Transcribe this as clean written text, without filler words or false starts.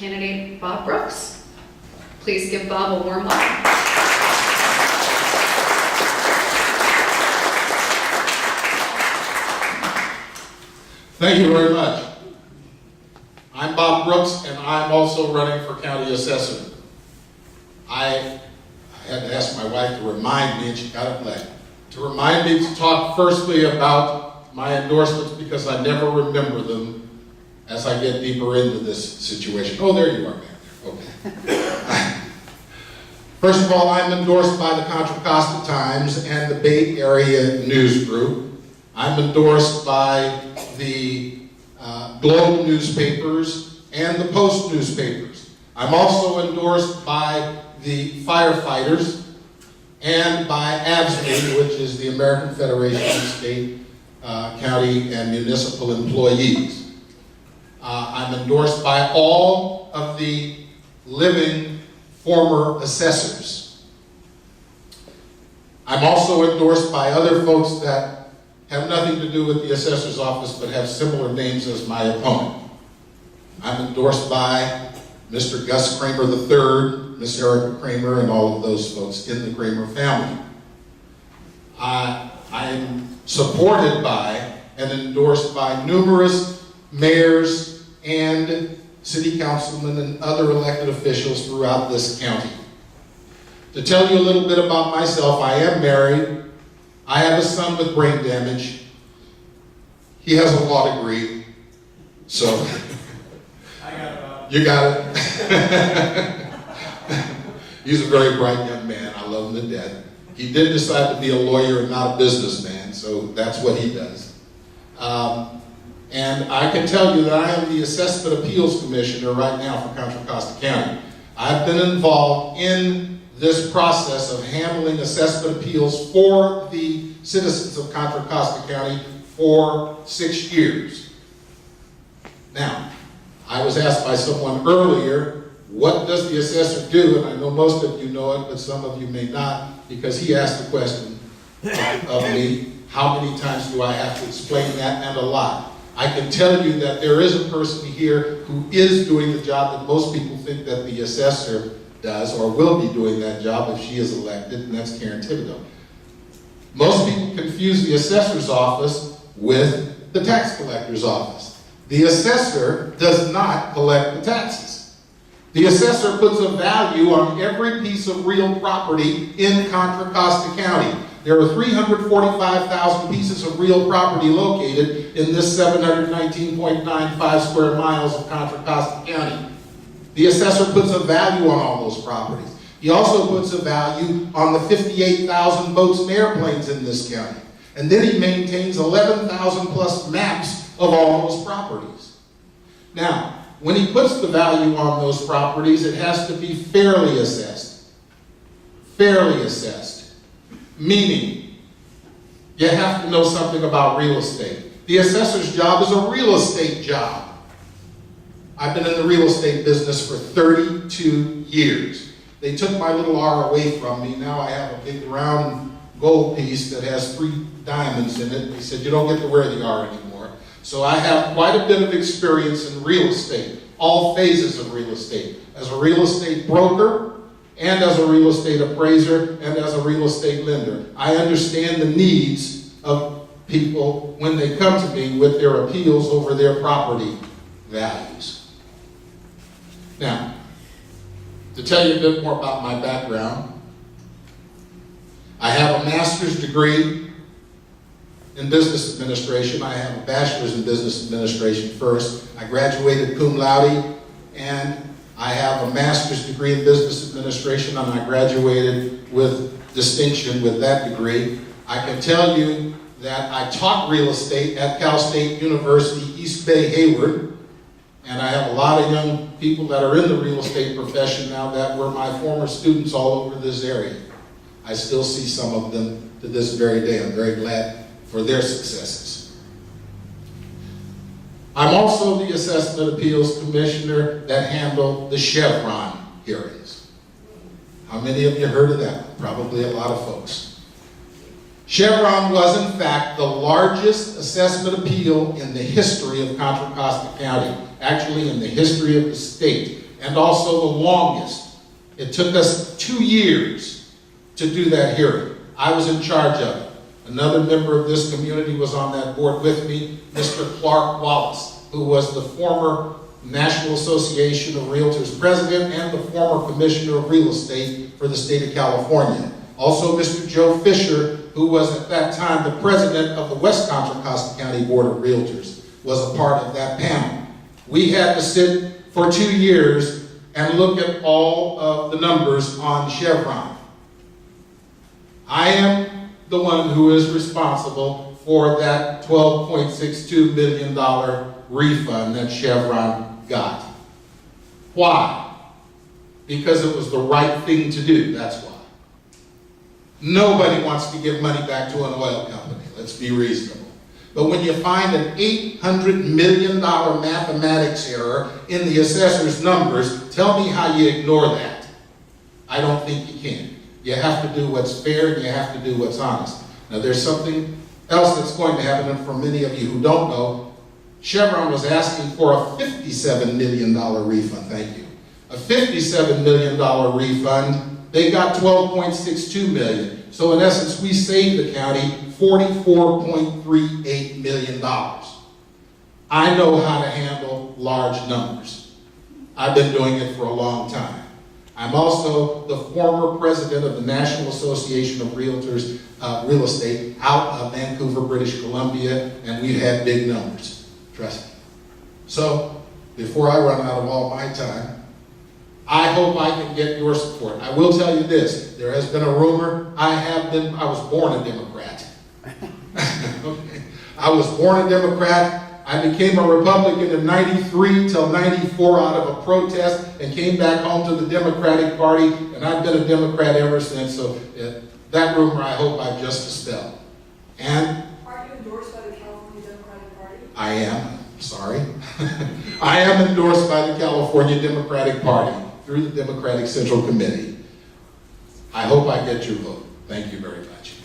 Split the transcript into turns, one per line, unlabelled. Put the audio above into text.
candidate Bob Brooks. Please give Bob a warm welcome.
Thank you very much. I'm Bob Brooks, and I'm also running for county assessor. I had to ask my wife to remind me, and she got it late, to remind me to talk firstly about my endorsements because I never remember them as I get deeper into this situation. Oh, there you are, man. Okay. First of all, I'm endorsed by the Contra Costa Times and the Bay Area News Group. I'm endorsed by the Globe newspapers and the Post newspapers. I'm also endorsed by the firefighters and by AFSCME, which is the American Federation of State, County, and Municipal Employees. I'm endorsed by all of the living former assessors. I'm also endorsed by other folks that have nothing to do with the assessor's office but have similar names as my opponent. I'm endorsed by Mr. Gus Kramer III, Miss Erica Kramer, and all of those folks in the Kramer family. I'm supported by and endorsed by numerous mayors and city councilmen and other elected officials throughout this county. To tell you a little bit about myself, I am married. I have a son with brain damage. He has a law degree, so
I got it.
You got it. He's a very bright young man. I love him to death. He did decide to be a lawyer and not a businessman, so that's what he does. And I can tell you that I am the Assessment Appeals Commissioner right now for Contra Costa County. I've been involved in this process of handling assessment appeals for the citizens of Contra Costa County for 6 years. Now, I was asked by someone earlier, what does the assessor do? And I know most of you know it, but some of you may not, because he asked the question of me, how many times do I have to explain that? And a lot. I can tell you that there is a person here who is doing the job that most people think that the assessor does, or will be doing that job if she is elected, and that's Karen Thibodeau. Most people confuse the assessor's office with the tax collector's office. The assessor does not collect the taxes. The assessor puts a value on every piece of real property in Contra Costa County. There are 345,000 pieces of real property located in this 719.95 square miles of Contra Costa County. The assessor puts a value on all those properties. He also puts a value on the 58,000 boats and airplanes in this county. And then he maintains 11,000 plus maps of all those properties. Now, when he puts the value on those properties, it has to be fairly assessed. Fairly assessed. Meaning, you have to know something about real estate. The assessor's job is a real estate job. I've been in the real estate business for 32 years. They took my little R away from me. Now I have a big round gold piece that has 3 diamonds in it. They said, you don't get to wear the R anymore. So I have quite a bit of experience in real estate, all phases of real estate. As a real estate broker, and as a real estate appraiser, and as a real estate lender. I understand the needs of people when they come to me with their appeals over their property values. Now, to tell you a bit more about my background, I have a master's degree in business administration. I have a bachelor's in business administration first. I graduated cum laude, and I have a master's degree in business administration, and I graduated with distinction with that degree. I can tell you that I taught real estate at Cal State University, East Bay, Hayward. And I have a lot of young people that are in the real estate profession now that were my former students all over this area. I still see some of them to this very day. I'm very glad for their successes. I'm also the Assessment Appeals Commissioner that handled the Chevron hearings. How many of you heard of that? Probably a lot of folks. Chevron was, in fact, the largest assessment appeal in the history of Contra Costa County, actually in the history of the state. and also the longest. It took us 2 years to do that hearing. I was in charge of it. Another member of this community was on that board with me, Mr. Clark Wallace, who was the former National Association of Realtors president and the former commissioner of real estate for the state of California. Also, Mr. Joe Fisher, who was at that time the president of the West Contra Costa County Board of Realtors, was a part of that panel. We had to sit for 2 years and look at all of the numbers on Chevron. I am the one who is responsible for that $12.62 million refund that Chevron got. Why? Because it was the right thing to do, that's why. Nobody wants to give money back to an oil company, let's be reasonable. But when you find an $800 million mathematics error in the assessor's numbers, tell me how you ignore that. I don't think you can. You have to do what's fair and you have to do what's honest. Now there's something else that's going to happen, and for many of you who don't know, Chevron was asking for a $57 million refund, thank you. A $57 million refund. They got $12.62 million. So in essence, we saved the county $44.38 million. I know how to handle large numbers. I've been doing it for a long time. I'm also the former president of the National Association of Realtors Real Estate out of Vancouver, British Columbia, and we've had big numbers, trust me. So, before I run out of all my time, I hope I can get your support. I will tell you this, there has been a rumor, I was born a Democrat. Okay. I was born a Democrat. I became a Republican in 93 till 94 out of a protest and came back home to the Democratic Party, and I've been a Democrat ever since, so that rumor I hope I've just dispelled. And
are you endorsed by the California Democratic Party?
I am, sorry. I am endorsed by the California Democratic Party through the Democratic Central Committee. I hope I get your vote. Thank you very much.